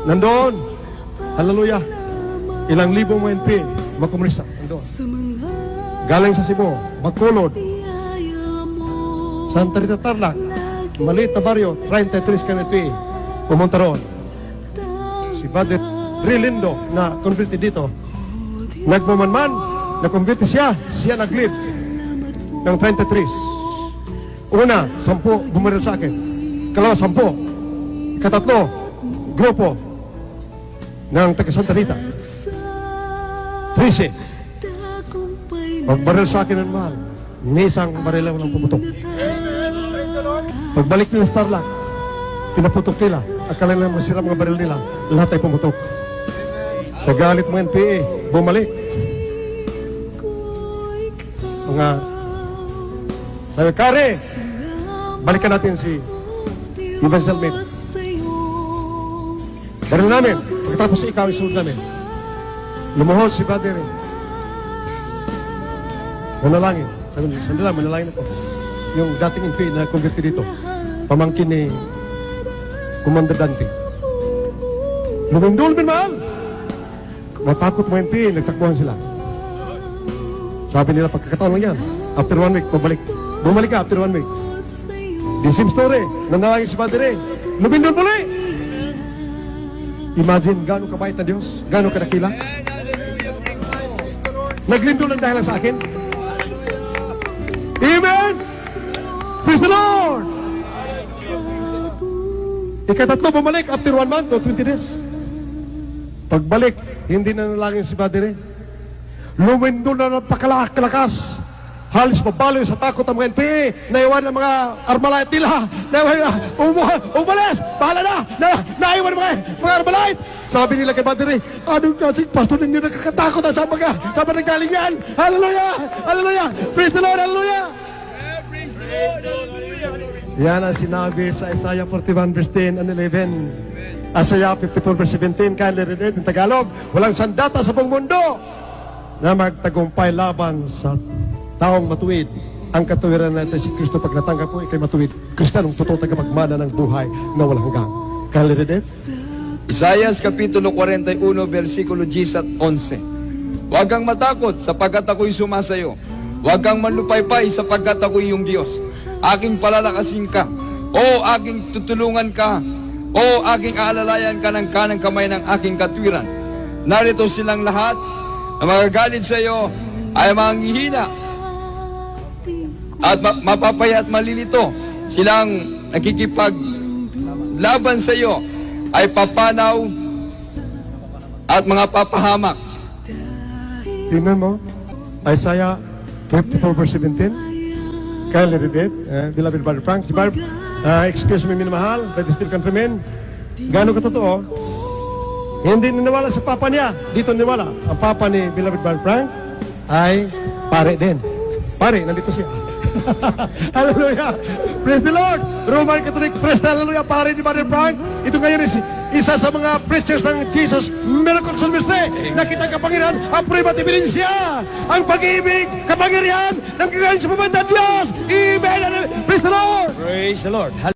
nandoon. Hallelujah. Ilang libong mga NP, mga komunista, nandoon. Galing sa Cebu, Bacolod, Santa Rita Tarlac, maliit na baryo, 33 ka NP, pumunta roon. Si Padre Rilindo na converted dito, nagmamanman, na-converted siya nag-lead ng 23. Una, 10 bumaril sa akin. Kalawa, 10. Katatlo, grupo ng taga Santa Rita. 13. Pagbaril sa akin ng mahal, ni isang baril lang walang pumutok. Pagbalik nila sa Tarlac, pinaputok nila. Akala nila masira mga baril nila, lahat ay pumutok. Sa galit mga NPA, bumalik. Mga sabi, Kare, balikan natin si Evangelist Mate. Baril namin, pagkatapos ikaw isunod namin. Lumuhod si Padre. Manalangin. Sabi niya, sandala, manalangin ako. Yung dating NPA na converted dito, pamangkin ni Commander Dante. Lumundol, bin mahal. Natakot mo NPA, nagtakbuhan sila. Sabi nila, pagkakataon lang yan. After 1 week, bumalik ka after 1 week. The same story, nanalangin si Padre. Lumindol muli. Imagine, gano'ng kabait na Diyos, gano'ng kadakila. Naglindol lang dahil sa akin. Amen! Praise the Lord! Ikatatlo, bumalik after 1 month o 20 days. Pagbalik, hindi na nalangin si Padre. Lumindol na napakalakas. Halos mabaloy sa takot ang mga NPA. Naiwan ang mga Armalite nila. Umalis! Bahala na! Naiwan ang mga Armalite! Sabi nila kay Padre, anong klaseng pastor ninyo nakakatakot sa mga nanggaling yan? Hallelujah! Hallelujah! Praise the Lord! Hallelujah! Praise the Lord! Hallelujah! Yan ang sinabi sa Isaiah 41 verse 10 and 11. Isaiah 54 verse 17, kindly read it in Tagalog. Walang sandata sa buong mundo na magtagumpay laban sa taong matuwid. Ang katuwiran natin si Kristo pag natanggap mo, ikay matuwid. Kristiyanong totoo tagapagmana ng buhay na walang hanggang. Kindly read it. Isaiah Kapitulo 41, versikulo 10 at 11. Huwag kang matakot sapagkat ako'y sumasayo. Huwag kang manlupaypay sapagkat ako'y iyong Diyos. Aking palalakasin ka. O aking tutulungan ka. O aking aalalayan ka ng kanang kamay ng aking katwiran. Narito silang lahat na magagalit sa iyo ay manghihina at mapapaya at malilito. Silang nakikipaglaban sa iyo ay papanaw at mga papahamak. Tingnan mo, Isaiah 54 verse 17. Kindly read it. Beloved Brother Frank. Si Barb, excuse me, minamahal, but still countrymen. Gano'n katotoo? Hindi niniwala sa papa niya. Dito niniwala. Ang papa ni Beloved Brother Frank ay pare din. Pare, nandito siya. Hallelujah! Praise the Lord! Roman Catholic Priest, hallelujah! Pare ni Brother Frank. Ito ngayon is isa sa mga preachers ng Jesus Miracle Service. Nakita ang kapangyarihan, ang prueba at ebidensya, ang pag-ibig, kapangyarihan ng kagaling sa pamamagitan ng Diyos. Amen! Praise the Lord! Praise the Lord!